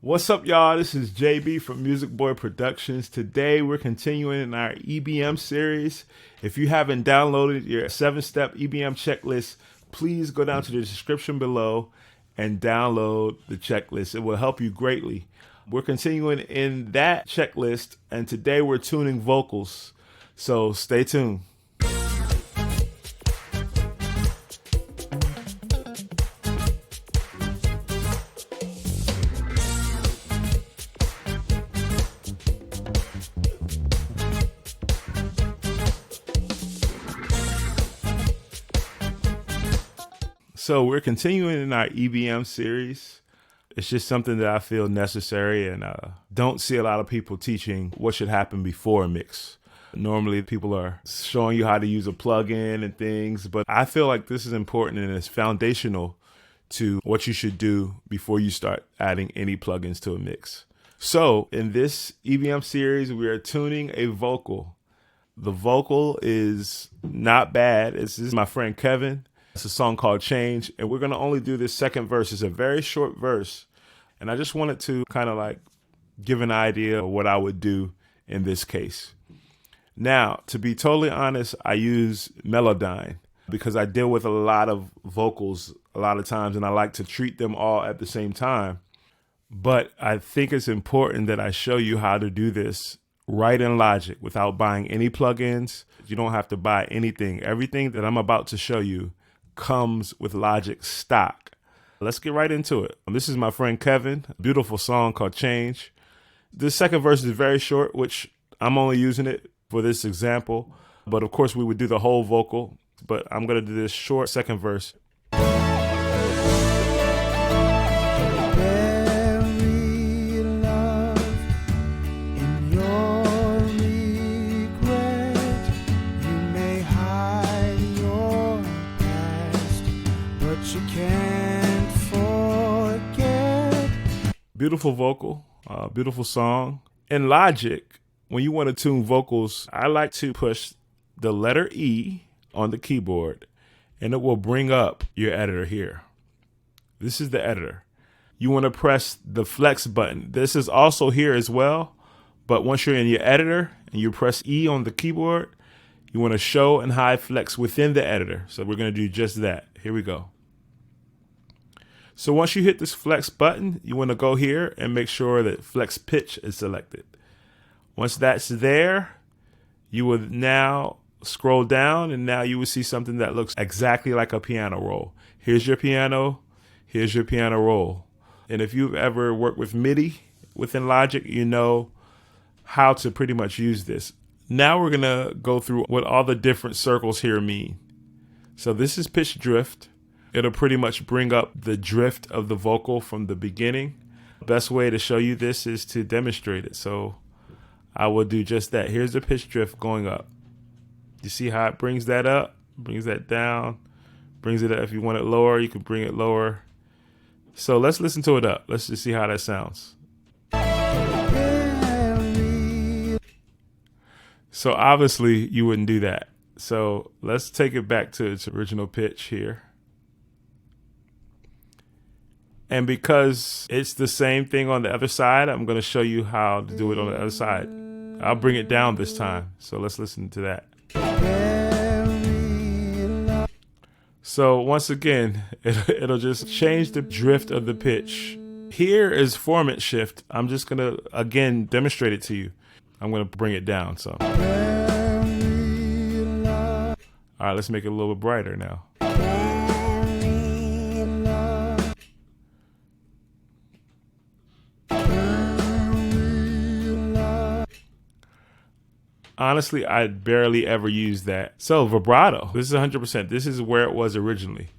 What's up, y'all? This is JB from Music Boy Productions. Today, we're continuing in our EBM series. If you haven't downloaded your 7-step EBM checklist, please go down to the description below and download the checklist. It will help you greatly. We're continuing in that checklist, and today we're tuning vocals. So stay tuned. So we're continuing in our EBM series. It's just something that I feel necessary, and don't see a lot of people teaching what should happen before a mix. Normally people are showing you how to use a plugin and things, but I feel like this is important and it's foundational to what you should do before you start adding any plugins to a mix. So in this EBM series, we are tuning a vocal. The vocal is not bad. This is my friend Kevin. It's a song called Change, and we're going to only do this second verse. It's a very short verse, and I just wanted to kind of like give an idea of what I would do in this case. Now, to be totally honest, I use Melodyne because I deal with a lot of vocals a lot of times, and I like to treat them all at the same time. But I think it's important that I show you how to do this right in Logic without buying any plugins. You don't have to buy anything. Everything that I'm about to show you comes with Logic stock. Let's get right into it. This is my friend Kevin, a beautiful song called Change. This second verse is very short, which I'm only using it for this example. But of course we would do the whole vocal, but I'm gonna do this short second verse. Beautiful vocal, beautiful song. In Logic, when you want to tune vocals, I like to push the letter E on the keyboard, and it will bring up your editor here. This is the editor. You want to press the flex button. This is also here as well, but once you're in your editor and you press E on the keyboard, you want to show and hide flex within the editor. So we're going to do just that. Here we go. So once you hit this flex button, you want to go here and make sure that flex pitch is selected. Once that's there, you would now scroll down, and now you will see something that looks exactly like a piano roll. Here's your piano roll. And if you've ever worked with MIDI within Logic, you know how to pretty much use this. Now we're gonna go through what all the different circles here mean. So this is pitch drift. It'll pretty much bring up the drift of the vocal from the beginning. Best way to show you this is to demonstrate it. So I will do just that. Here's the pitch drift going up. You see how it brings that up, brings that down, brings it up. If you want it lower, you can bring it lower. So let's listen to it up. Let's just see how that sounds. So obviously you wouldn't do that. So let's take it back to its original pitch here. And because it's the same thing on the other side, I'm going to show you how to do it on the other side. I'll bring it down this time. So let's listen to that. So once again, it'll just change the drift of the pitch. Here is format shift. I'm just going to, again, demonstrate it to you. I'm going to bring it down. So, all right, let's make it a little bit brighter now. Honestly, I barely ever use that. So vibrato, this is 100%. This is where it was originally.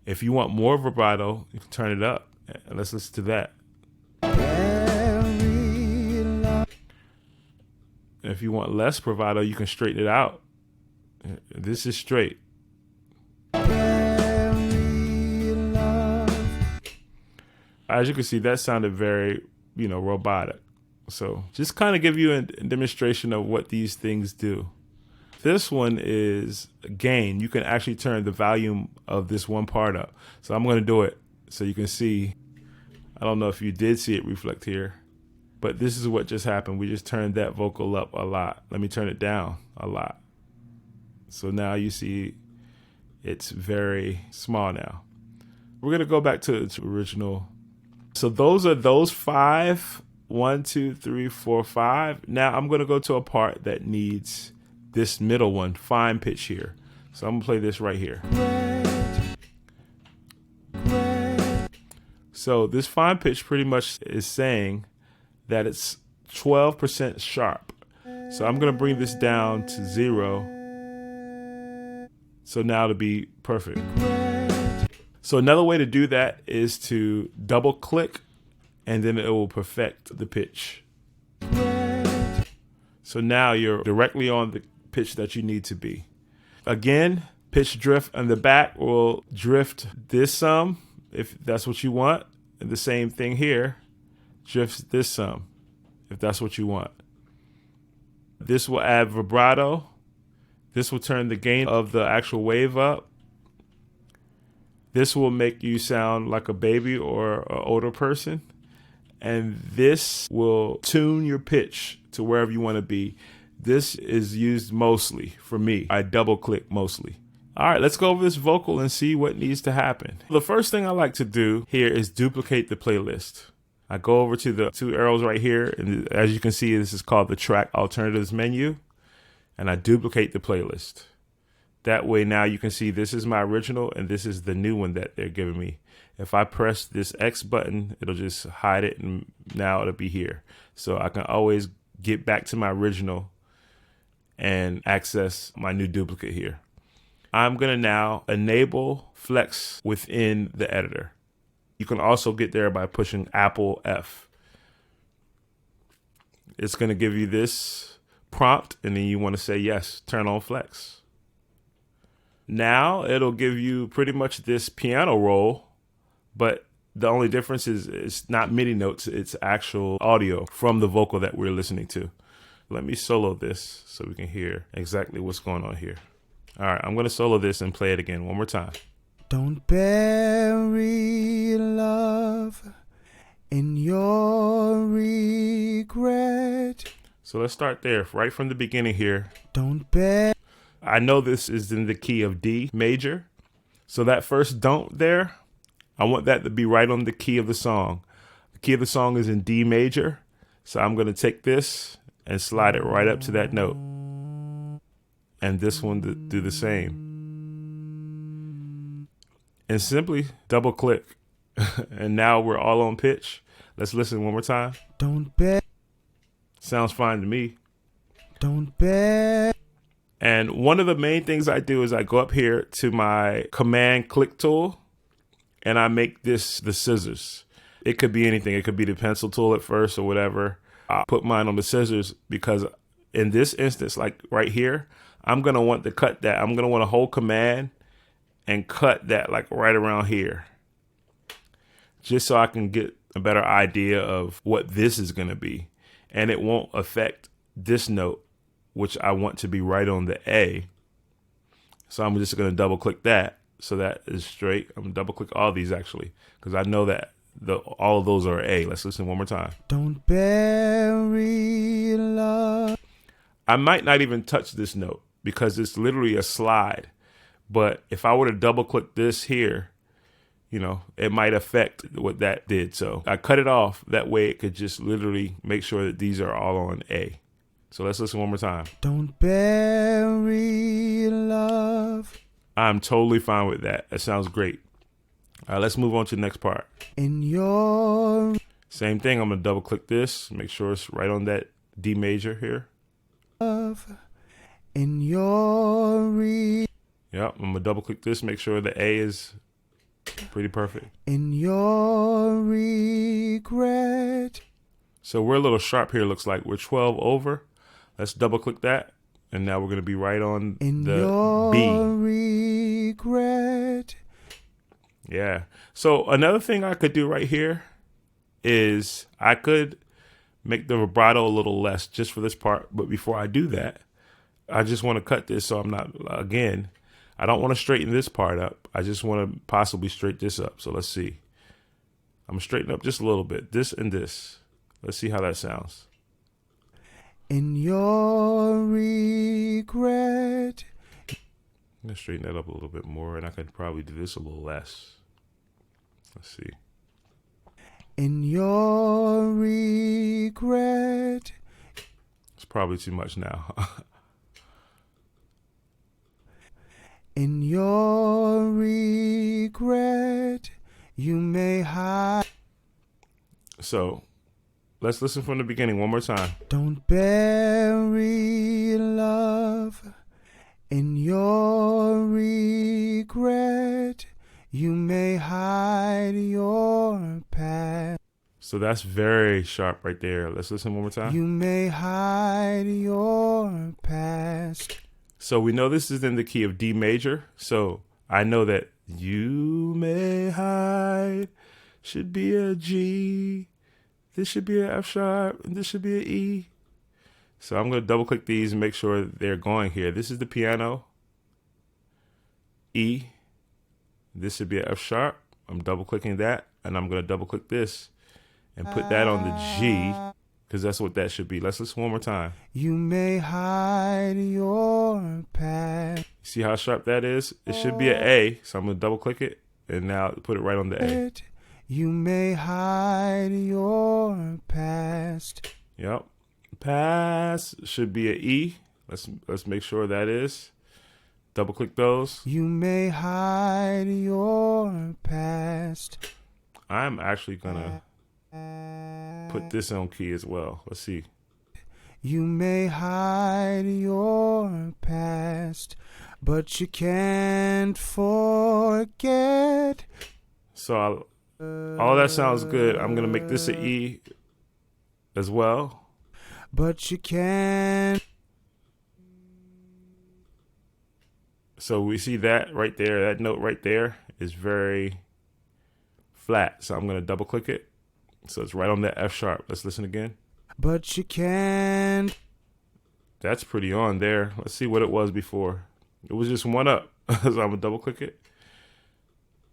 If you want more vibrato, you can turn it up. And let's listen to that. If you want less vibrato, you can straighten it out. This is straight. As you can see, that sounded very, robotic. So just kind of give you a demonstration of what these things do. This one is gain. You can actually turn the volume of this one part up. So I'm going to do it so you can see. I don't know if you did see it reflect here, but this is what just happened. We just turned that vocal up a lot. Let me turn it down a lot. So now you see it's very small now. We're going to go back to its original. So those are those 5. 1, 2, 3, 4, 5. Now I'm going to go to a part that needs this middle one, fine pitch here. So I'm going to play this right here. So this fine pitch pretty much is saying that it's 12% sharp. So I'm going to bring this down to 0. So now to be perfect. So another way to do that is to double click and then it will perfect the pitch. So now you're directly on the pitch that you need to be. Again, pitch drift on the back will drift this some if that's what you want. And the same thing here, drifts this some if that's what you want. This will add vibrato. This will turn the gain of the actual wave up. This will make you sound like a baby or an older person. And this will tune your pitch to wherever you want to be. This is used mostly for me. I double click mostly. All right, let's go over this vocal and see what needs to happen. The first thing I like to do here is duplicate the playlist. I go over to the 2 arrows right here. And as you can see, this is called the track alternatives menu. And I duplicate the playlist. That way now you can see this is my original and this is the new one that they're giving me. If I press this X button, it'll just hide it and now it'll be here. So I can always get back to my original and access my new duplicate here. I'm going to now enable Flex within the editor. You can also get there by pushing Apple F. It's going to give you this prompt and then you want to say yes, turn on Flex. Now it'll give you pretty much this piano roll, but the only difference is it's not MIDI notes, it's actual audio from the vocal that we're listening to. Let me solo this so we can hear exactly what's going on here. All right, I'm going to solo this and play it again one more time. Don't bury love in your regret. So let's start there, right from the beginning here. Don't bury. I know this is in the key of D major. So that first don't there, I want that to be right on the key of the song. The key of the song is in D major. So I'm going to take this and slide it right up to that note. And this one to do the same. And simply double click. And now we're all on pitch. Let's listen one more time. Don't bury. Sounds fine to me. Don't bury. And one of the main things I do is I go up here to my command click tool and I make this the scissors. It could be anything. It could be the pencil tool at first or whatever. I put mine on the scissors because in this instance, like right here, I'm going to want to cut that. I'm going to want to hold command and cut that like right around here. Just so I can get a better idea of what this is going to be. And it won't affect this note, which I want to be right on the A. So I'm just going to double click that. So that is straight. I'm going to double click all these actually, because I know that all of those are A. Let's listen one more time. Don't bury love. I might not even touch this note because it's literally a slide. But if I were to double click this here, you know, it might affect what that did. So I cut it off. That way it could just literally make sure that these are all on A. So let's listen one more time. Don't bury love. I'm totally fine with that. That sounds great. All right, let's move on to the next part. In your Same thing. I'm going to double click this. Make sure it's right on that D major here. love. In your Yep. I'm going to double click this. Make sure the A is pretty perfect. in your regret. So we're a little sharp here. Looks like we're 12 over. Let's double click that. And now we're going to be right on In the your B. regret. Yeah. So another thing I could do right here is I could make the vibrato a little less just for this part. But before I do that, I just want to cut this so I'm not, again, I don't want to straighten this part up. I just want to possibly straighten this up. So let's see. I'm gonna straighten up just a little bit. This and this. Let's see how that sounds. In your regret. I'm gonna straighten that up a little bit more, and I could probably do this a little less. Let's see. In your regret. It's probably too much now. In your regret, you may hide. So let's listen from the beginning one more time. Don't bury love. In your regret, you may hide your past. So that's very sharp right there. Let's listen one more time. You may hide your past. So we know this is in the key of D major. So I know that you may hide should be a G. This should be an F sharp, and this should be an E. So I'm going to double click these and make sure they're going here. This is the piano. E. This should be an F sharp. I'm double clicking that, and I'm going to double click this and put that on the G, because that's what that should be. Let's listen one more time. You may hide your past. See how sharp that is? It should be an A, so I'm going to double click it and now put it right on the A. You may hide your past. Yep. Pass should be an E. Let's make sure that is. Double click those. You may hide your past. I'm actually going to put this on key as well. Let's see. You may hide your past, but you can't forget. So all that sounds good. I'm going to make this an E as well. But you can't. So we see that right there. That note right there is very flat. So I'm going to double click it. So it's right on that F sharp. Let's listen again. But you can't. That's pretty on there. Let's see what it was before. It was just one up. So I'm going to double click it.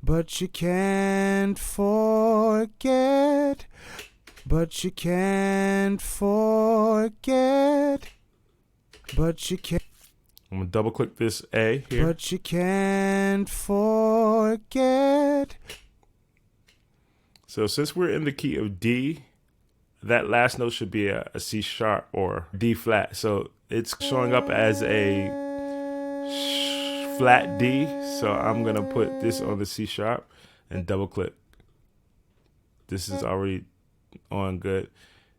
But you can't forget. But you can't forget. But you can't. I'm going to double click this A here. But you can't forget. So since we're in the key of D, that last note should be a C sharp or D flat. So it's showing up as a flat D. So I'm going to put this on the C sharp and double click. This is already on good.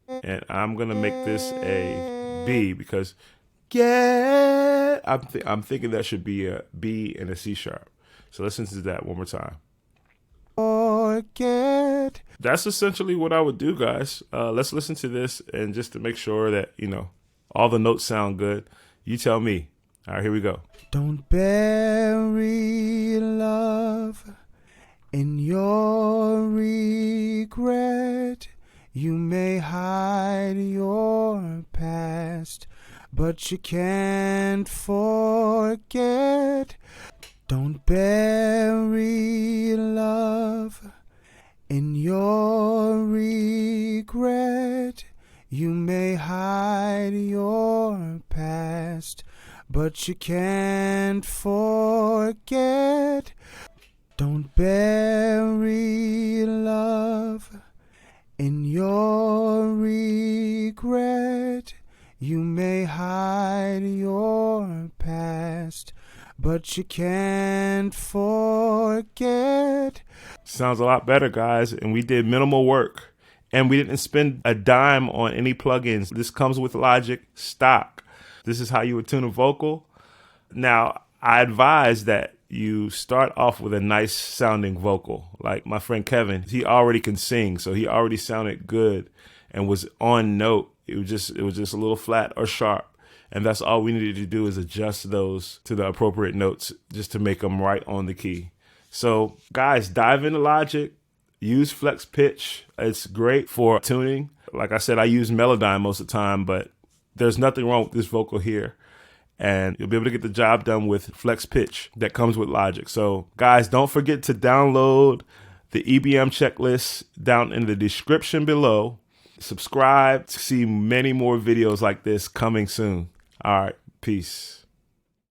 And I'm going to make this a B because I'm thinking that should be a B and a C sharp. So listen to that one more time. Forget. That's essentially what I would do, guys. Let's listen to this, and just to make sure that, all the notes sound good, you tell me. All right, here we go. Don't bury love in your regret. You may hide your past, but you can't forget. Don't bury love in your regret. You may hide your past, but you can't forget. Don't bury love in your regret. You may hide your past, but you can't forget. Sounds a lot better, guys. And we did minimal work. And we didn't spend a dime on any plugins. This comes with Logic stock. This is how you would tune a vocal. Now, I advise that you start off with a nice sounding vocal. Like my friend Kevin, he already can sing, so he already sounded good and was on note. It was just a little flat or sharp. And that's all we needed to do is adjust those to the appropriate notes just to make them right on the key. So guys, dive into Logic, use Flex Pitch. It's great for tuning. Like I said, I use Melodyne most of the time, but there's nothing wrong with this vocal here. And you'll be able to get the job done with Flex Pitch that comes with Logic. So guys, don't forget to download the EBM checklist down in the description below. Subscribe to see many more videos like this coming soon. All right, peace.